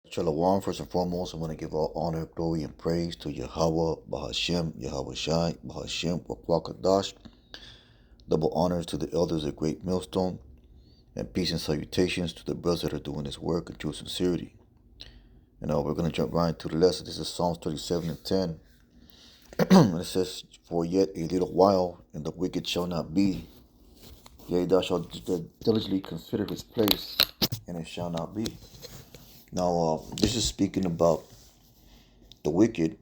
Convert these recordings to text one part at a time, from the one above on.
Shalom, first and foremost, I want to give all honor, glory, and praise to Yahweh, Bahashem, Yahweh Shai, Bahashem, Wakwakadash. Double honors to the elders of Great Millstone, and peace and salutations to the brothers that are doing this work in true sincerity. And we're going to jump right into the lesson. This is Psalms 37 and 10. And it says, "For yet a little while, and the wicked shall not be. Yea, thou shalt diligently consider his place, and it shall not be." Now, this is speaking about the wicked,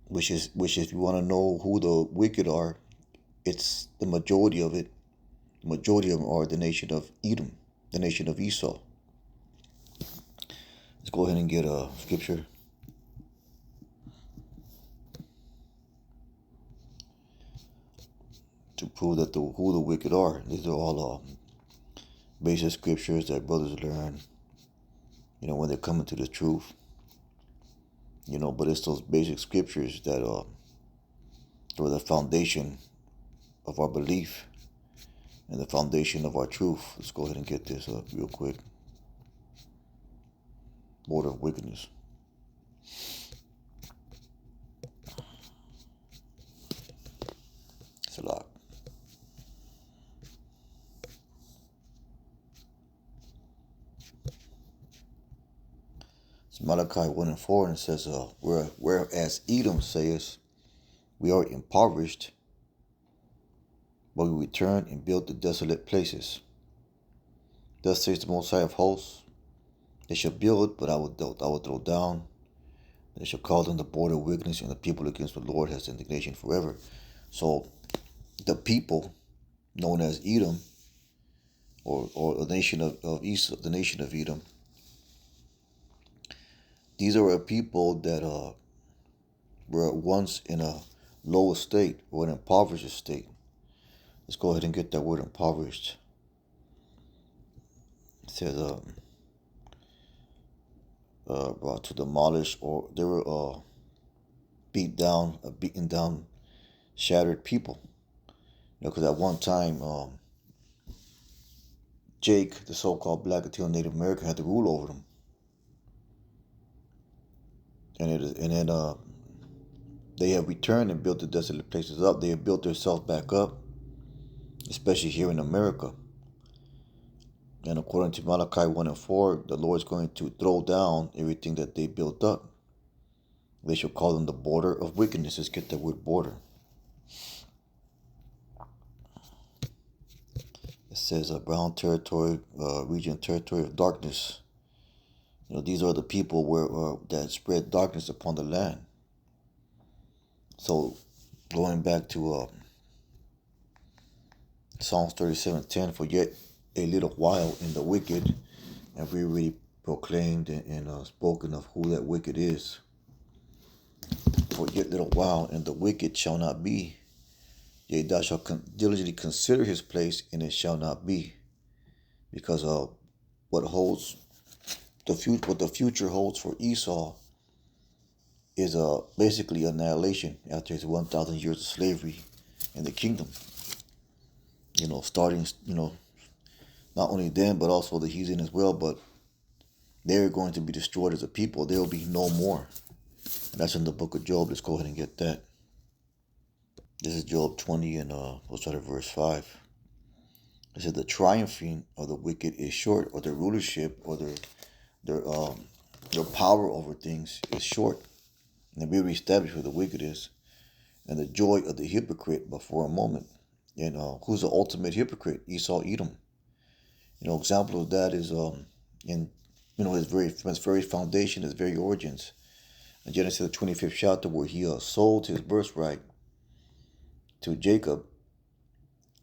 which if you want to know who the wicked are, it's the majority of it. The majority of them are the nation of Edom, the nation of Esau. Let's go ahead and get a scripture to prove that who the wicked are. These are all basic scriptures that brothers learn, when they're coming to the truth. But it's those basic scriptures that are the foundation of our belief and the foundation of our truth. Let's go ahead and get this up real quick. Border of wickedness. It's a lot. It's Malachi 1 and 4, and it says, whereas Edom says, we are impoverished, but we return and build the desolate places. Thus says the Most High of hosts, they shall build, but I will throw down. They shall call them the border of wickedness, and the people against the Lord has indignation forever. So the people known as Edom, or the nation of Esau, the nation of Edom, these are a people that were once in a low estate or an impoverished estate. Let's go ahead and get that word impoverished. It says brought to demolish, or they were beaten down, shattered people. Because at one time, Jake, the so-called Black Latino Native American, had to rule over them, and then they have returned and built the desolate places up. They have built themselves back up, especially here in America. And according to Malachi 1 and 4, the Lord is going to throw down everything that they built up. They shall call them the border of wickedness. Let's get that word border. It says a brown territory, region, territory of darkness. These are the people that spread darkness upon the land. So, going back to Psalms 37:10, for yet a little while in the wicked, and we already proclaimed and spoken of who that wicked is. For yet a little while, and the wicked shall not be. Yea, thou shalt diligently consider his place, and it shall not be. Because what the future holds for Esau is basically annihilation after his 1,000 years of slavery in the kingdom. Starting, not only them, but also the heathen as well, but they're going to be destroyed as a people. There will be no more. And that's in the book of Job. Let's go ahead and get that. This is Job 20, and we'll start at verse 5. It said, the triumphing of the wicked is short, or their rulership, or their power over things is short. And we reestablish who the wicked is. And the joy of the hypocrite but for a moment. And who's the ultimate hypocrite? Esau, Edom. Example of that is in his very foundation, his very origins. In Genesis the 25th chapter, where he sold his birthright to Jacob,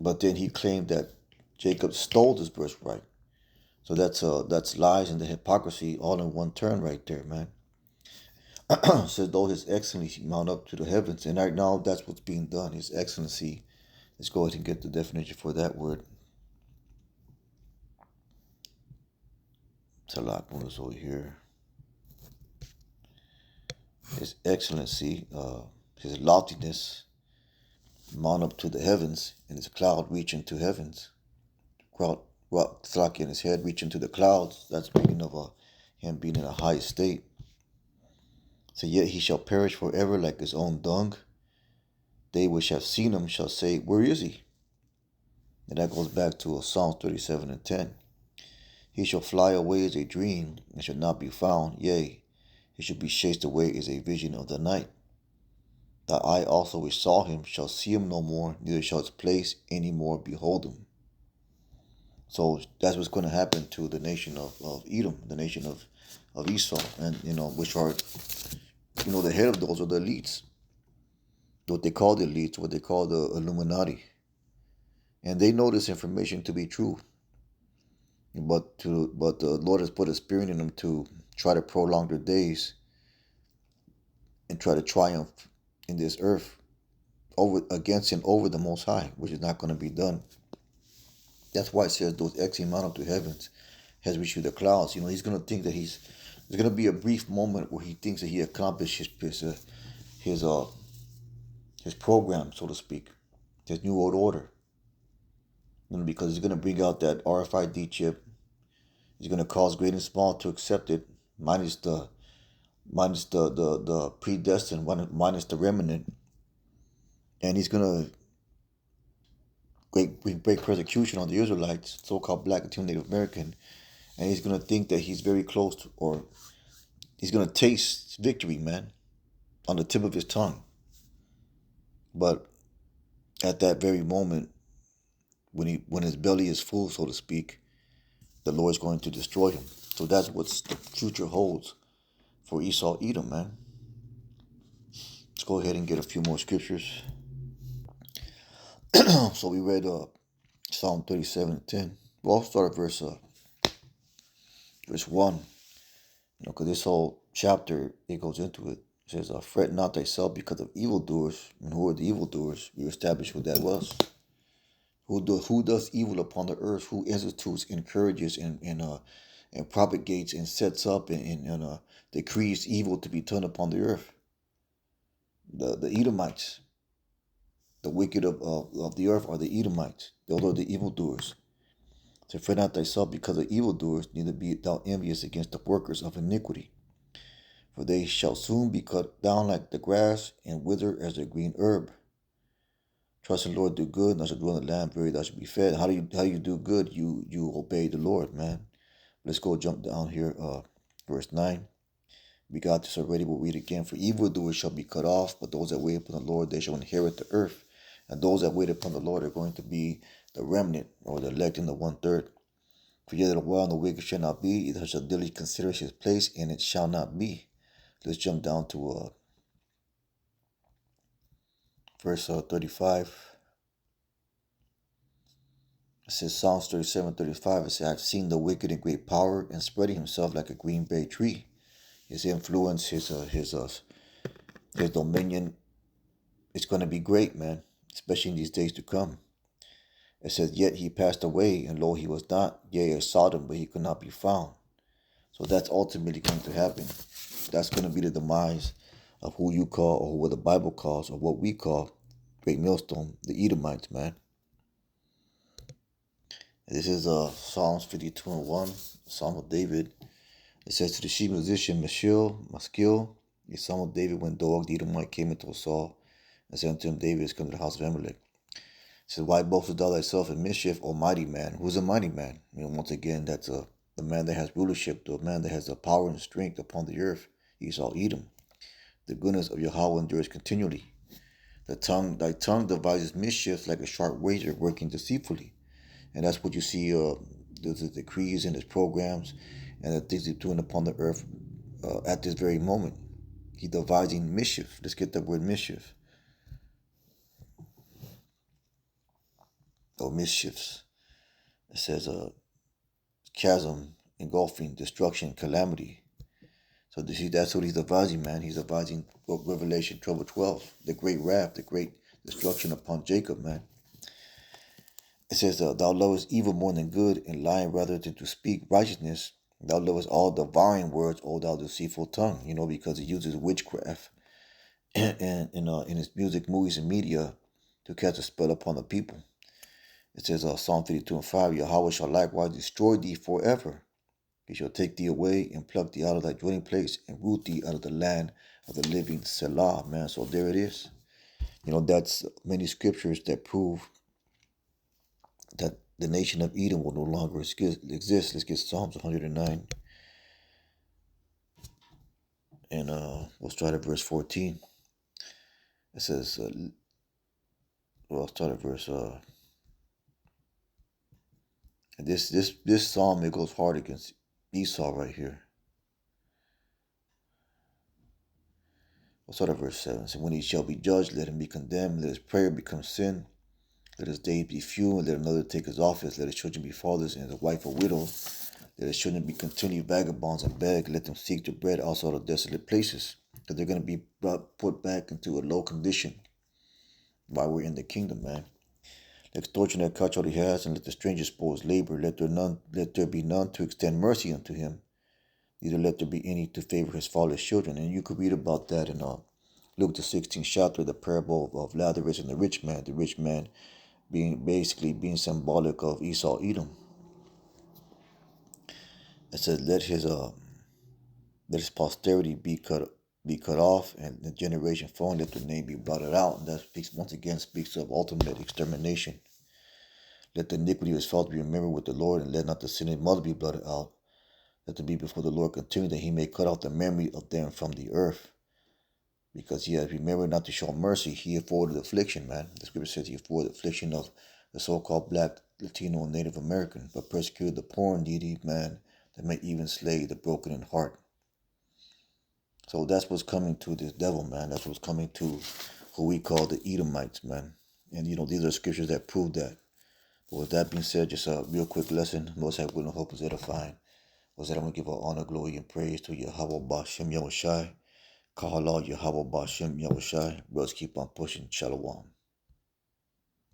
but then he claimed that Jacob stole his birthright. So that's lies and the hypocrisy all in one turn right there, man. Says, though his excellency mount up to the heavens, and right now that's what's being done. His excellency. Let's go ahead and get the definition for that word. It's a lot more over here. His excellency, his loftiness, mount up to the heavens, and his cloud reaching to heavens. Cloud, in his head reaching to the clouds. That's speaking of him being in a high estate. So yet he shall perish forever like his own dung. They which have seen him shall say, where is he? And that goes back to Psalms 37 and 10. He shall fly away as a dream, and shall not be found. Yea, he shall be chased away as a vision of the night. Thy eye also which saw him shall see him no more, neither shall its place any more behold him. So that's what's going to happen to the nation of Edom, the nation of Esau, and which are, the head of those are the elites. What they call the elites, what they call the Illuminati. And they know this information to be true. But the Lord has put a spirit in them to try to prolong their days and try to triumph in this earth against and over the Most High, which is not going to be done. That's why it says those X amount up to heavens has reached the clouds. He's going to think that there's going to be a brief moment where he thinks that he accomplished his program, so to speak, his new world order. Because he's going to bring out that RFID chip. He's going to cause great and small to accept it, minus the predestined, minus the remnant. And he's going to break persecution on the Israelites, so-called Black and Native American. And he's going to think that he's very close to, or he's going to taste victory, man, on the tip of his tongue. But at that very moment, when his belly is full, so to speak, the Lord's going to destroy him. So that's what the future holds for Esau Edom, man. Let's go ahead and get a few more scriptures. So we read Psalm 37 and 10. Well, I'll start at verse 1. Because this whole chapter, it goes into it. It says, fret not thyself because of evildoers. And who are the evildoers? We established who that was. Who does evil upon the earth? Who institutes, encourages, and propagates and sets up and decrees evil to be done upon the earth? The Edomites. The wicked of the earth are the Edomites. Those are the evildoers. So fret not thyself because of evildoers, neither be thou envious against the workers of iniquity. For they shall soon be cut down like the grass, and wither as the green herb. Trust in the Lord, do good, and thou shalt dwell in the land, very thou shalt be fed. How do you do good? You obey the Lord, man. Let's go jump down here, verse 9. We got this already, we'll read again. For evildoers shall be cut off, but those that wait upon the Lord, they shall inherit the earth. And those that wait upon the Lord are going to be the remnant, or the elect in the 1/3. For yet a while the wicked shall not be, either shall diligently consider his place, and it shall not be. Let's jump down to verse 35. It says, Psalms 37:35. It says, I've seen the wicked in great power and spreading himself like a green bay tree. His influence, his dominion, it's going to be great, man, especially in these days to come. It says, yet he passed away, and lo, he was not. Yea, I sought him, but he could not be found. So that's ultimately going to happen. That's going to be the demise of who you call, or what the Bible calls, or what we call Great Millstone, the Edomites, man. This is Psalms 52:1, Psalm of David. It says, to the chief musician Maskil, a Psalm of David, when Doeg the Edomite came into Saul, and said unto him, David is come to the house of Amalek. It says, why boastest thou thyself in mischief, O mighty man? Who's a mighty man? Once again, that's the man that has rulership, the man that has the power and strength upon the earth. Esau Edom. The goodness of Yahweh endures continually. Thy tongue devises mischief like a sharp razor working deceitfully. And that's what you see, the decrees and his programs and the things he's doing upon the earth at this very moment. He's devising mischief. Let's get that word mischief. Or mischiefs. It says chasm, engulfing, destruction, calamity. So that's what he's devising, man. He's devising Revelation 12:12, the great wrath, the great destruction upon Jacob, man. It says, thou lovest evil more than good, and lying rather than to speak righteousness. Thou lovest all devouring words, O thou deceitful tongue. Because he uses witchcraft and in his music, movies, and media to cast a spell upon the people. It says, Psalm 52:5, Yahweh shall likewise destroy thee forever. He shall take thee away and pluck thee out of thy dwelling place and root thee out of the land of the living. Selah, man. So there it is. That's many scriptures that prove that the nation of Edom will no longer exist. Let's get Psalms 109. And we'll start at verse 14. It says, I'll start at verse, this psalm, it goes hard against Esau right here. I'll start at verse 7. So when he shall be judged, let him be condemned. Let his prayer become sin. Let his days be few, and let another take his office. Let his children be fatherless, and his wife a widow. Let his children be continued vagabonds and beg. Let them seek their bread also out of desolate places. Because they're going to be put back into a low condition while we're in the kingdom, man. Let extortion that catch all he has, and let the stranger spoil his labor. Let there be none to extend mercy unto him. Neither let there be any to favor his fatherless children. And you could read about that in Luke the 16th chapter, the parable of Lazarus and the rich man. The rich man being symbolic of Esau, Edom. It says, let his posterity be cut off, and the generation following, let the name be blotted out. And that speaks of ultimate extermination. Let the iniquity of his fathers be remembered with the Lord, and let not the sin of his mother be blotted out. Let them be before the Lord continue, that he may cut off the memory of them from the earth. Because he has remembered not to show mercy, he afforded affliction, man. The scripture says he afforded affliction of the so-called black, Latino, and Native American, but persecuted the poor and needy man, that may even slay the broken in heart. So that's what's coming to this devil, man. That's what's coming to who we call the Edomites, man. And these are scriptures that prove that. But with that being said, just a real quick lesson. Most High will and hope is edifying. Was that I'm going to give all honor, glory, and praise to Yahweh Bashem Yahushai. Kahala Yahweh Bashem Yahushai. Brothers, keep on pushing. Shalom.